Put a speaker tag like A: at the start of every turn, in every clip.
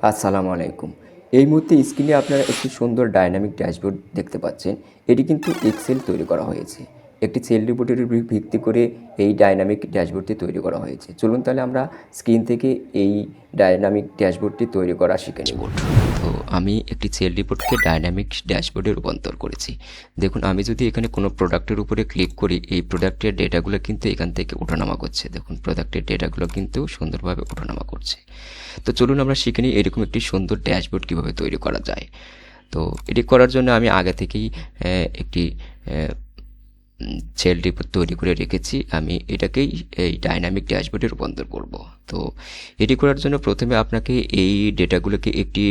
A: আসসালামু আলাইকুম। এই মুহূর্তে স্ক্রিনে আপনারা একটি সুন্দর ডায়নামিক ড্যাশবোর্ড দেখতে পাচ্ছেন। এটি কিন্তু এক্সেল তৈরি করা হয়েছে। একটি সেল রিপোর্টের উপর ভিত্তি করে এই ডায়নামিক ড্যাশবোর্ডটি তৈরি করা হয়েছে। চলুন তাহলে আমরা স্ক্রিন থেকে এই ডায়নামিক ড্যাশবোর্ডটি তৈরি করা শিখে নেব। তো আমি একটি সেল রিপোর্টকে ডায়নামিক ড্যাশবোর্ডে রূপান্তর করেছি। দেখুন, আমি যদি এখানে কোনো প্রোডাক্টের উপরে ক্লিক করি, এই প্রোডাক্টের ডেটাগুলো কিন্তু এখান থেকে ওঠানামা করছে। দেখুন, প্রোডাক্টের ডেটাগুলো কিন্তু সুন্দরভাবে ওঠানামা করছে। তো চলুন আমরা শিখে নিই এরকম একটি সুন্দর ড্যাশবোর্ড কীভাবে তৈরি করা যায়। তো এটি করার জন্য আমি আগে থেকেই একটি সেল রিপোর্ট তৈরি করে রেখেছি। আমি এটাকেই এই ডাইনামিক ড্যাশবোর্ডে রূপান্তর করব। তো এটি করার জন্য প্রথমে আপনাকে এই ডেটাগুলোকে একটি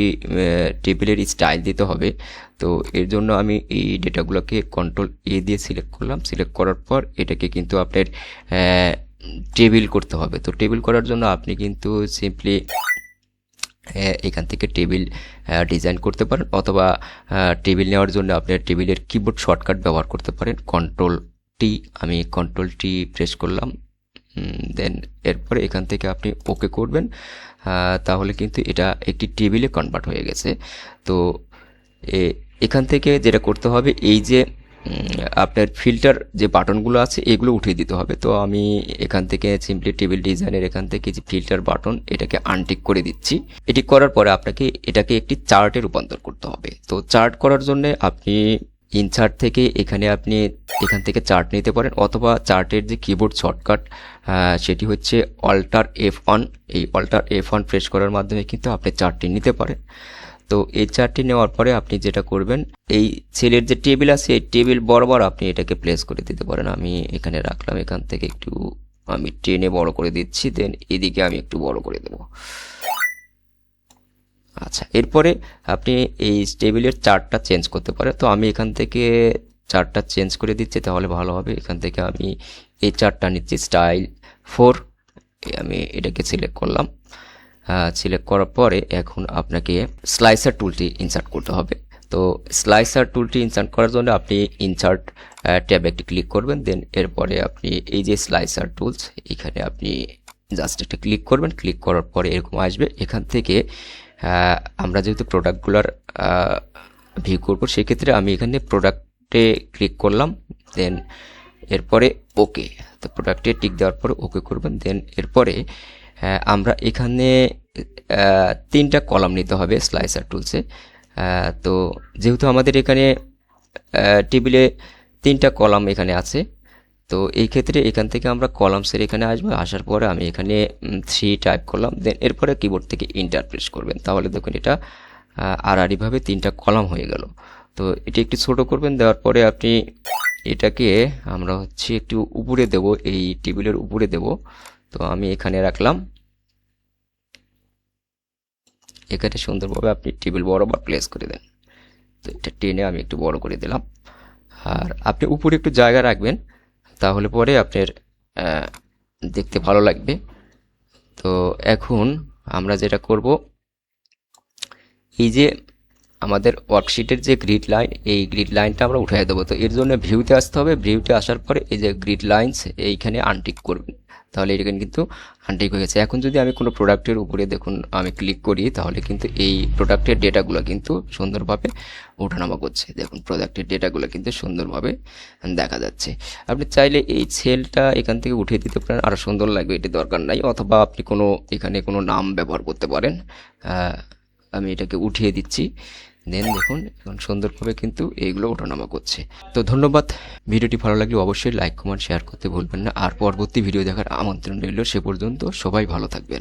A: টেবিলের স্টাইল দিতে হবে। তো এর জন্য আমি এই ডেটাগুলোকে কন্ট্রোল এ দিয়ে সিলেক্ট করলাম। সিলেক্ট করার পর এটাকে কিন্তু আপনার টেবিল করতে হবে। তো টেবিল করার জন্য আপনি কিন্তু সিম্পলি এখান থেকে টেবিল ডিজাইন করতে পারেন, অথবা টেবিল নেওয়ার জন্য আপনার টেবিলের কিবোর্ড শর্টকাট ব্যবহার করতে পারেন কন্ট্রোল টি। আমি কন্ট্রোল টি প্রেস করলাম, দেন এরপরে এখান থেকে আপনি ওকে করবেন। তাহলে কিন্তু এটা একটি টেবিলে কনভার্ট হয়ে গেছে। তো এখান থেকে যেটা করতে হবে, এই যে আপনার ফিল্টার যে বাটনগুলো আছে এগুলো উঠিয়ে দিতে হবে। তো আমি এখান থেকে সিম্পলি টেবিল ডিজাইনের এখান থেকে যে ফিল্টার বাটন এটাকে আনটিক করে দিচ্ছি। এটি করার পরে আপনাকে এটাকে একটি চার্টে রূপান্তর করতে হবে। তো চার্ট করার জন্য আপনি ইনসার্ট থেকে আপনি এখান থেকে চার্ট নিতে পারেন, অথবা চার্টের যে কিবোর্ড শর্টকাট সেটি হচ্ছে অল্টার F1। এই অল্টার F1 প্রেস করার মাধ্যমে কিন্তু আপনি চার্টটি নিতে পারেন। তো এই চার্টটি নেওয়ার পরে আপনি যেটা করবেন, এই সেলের যে টেবিল আছে এই টেবিল বরাবর আপনি এটাকে প্লেস করে দিতে পারেন। আমি এখানে রাখলাম, এখান থেকে একটু আমি টেনে বড় করে দিচ্ছি, দেন এদিকে আমি একটু বড় করে দেব। আচ্ছা, এরপরে আপনি এই টেবিলের চার্টটা চেঞ্জ করতে পারেন। তো আমি এখান থেকে চার্টটা চেঞ্জ করে দিচ্ছি, তাহলে ভালো হবে। এখান থেকে আমি এই চার্টটা নিচ্ছি স্টাইল 4। আমি এটাকে সিলেক্ট করলাম। সিলেক্ট করার পরে এখন আপনাকে স্লাইসার টুলটি ইনসার্ট করতে হবে। তো স্লাইসার টুলটি ইনসার্ট করার জন্য আপনি ইনসার্ট ট্যাবে একটি ক্লিক করবেন, দেন এরপরে আপনি এই যে স্লাইসার টুলস এখানে আপনি জাস্ট একটা ক্লিক করবেন। ক্লিক করার পরে এরকম আসবে। এখান থেকে আমরা যেহেতু প্রোডাক্টগুলোর ভিউ করব, সেক্ষেত্রে আমি এখানে প্রোডাক্টে ক্লিক করলাম, দেন এরপরে ওকে। তো প্রোডাক্টে টিক দেওয়ার পরে ওকে করবেন, দেন এরপরে আমরা এখানে 3টা কলাম নিতে হবে স্লাইসার টুলসে। তো যেহেতু আমাদের এখানে টেবিলে 3টা কলাম এখানে আছে, তো এই ক্ষেত্রে এখান থেকে আমরা কলামসের এখানে আসবো। আসার পরে আমি এখানে 3 টাইপ করলাম, দেন এরপরে কিবোর্ড থেকে ইন্টার প্রেস করবেন। তাহলে দেখুন এটা আড়াআড়িভাবে 3টা কলাম হয়ে গেল। তো এটি একটু ছোট করবেন। দেওয়ার পরে আপনি এটাকে আমরা একটু উপরে দেব, এই টেবিলের উপরে দেব। তো আমি এখানে রাখলাম, এখানে সুন্দরভাবে আপনি টেবিল বরাবর প্লেস করে দেন। তো এটা টেনে আমি একটু বড় করে দিলাম। আর আপনি উপরে একটু জায়গা রাখবেন, তাহলে পরে আপনার দেখতে ভালো লাগবে। তো এখন আমরা যেটা করব, এই যে আমাদের ওয়ার্কশিটের যে গ্রিড লাইন, এই গ্রিড লাইনটা আমরা উঠিয়ে দেবো। তো এর জন্য ভিউতে আসতে হবে। ভিউতে আসার পরে এই যে গ্রিড লাইনস এইখানে আনটিক করবেন, তাহলে এখানে কিন্তু আনটিক হয়ে গেছে। এখন যদি আমি কোনো প্রোডাক্টের উপরে দেখুন আমি ক্লিক করি, তাহলে কিন্তু এই প্রোডাক্টের ডেটাগুলো কিন্তু সুন্দরভাবে ওঠানামা করছে। দেখুন প্রোডাক্টের ডেটাগুলো কিন্তু সুন্দরভাবে দেখা যাচ্ছে। আপনি চাইলে এই সেলটা এখান থেকে উঠিয়ে দিতে পারেন, আরও সুন্দর লাগবে, এটি দরকার নাই। অথবা আপনি এখানে কোনো নাম ব্যবহার করতে পারেন। আমি এটাকে উঠিয়ে দিচ্ছি, দেন দেখুন এখন সুন্দরভাবে কিন্তু এইগুলো ওঠানামা করছে। তো ধন্যবাদ। ভিডিওটি ভালো লাগলে অবশ্যই লাইক কমেন্ট শেয়ার করতে ভুলবেন না। আর পরবর্তী ভিডিও দেখার আমন্ত্রণ রইল। সে পর্যন্ত সবাই ভালো থাকবেন।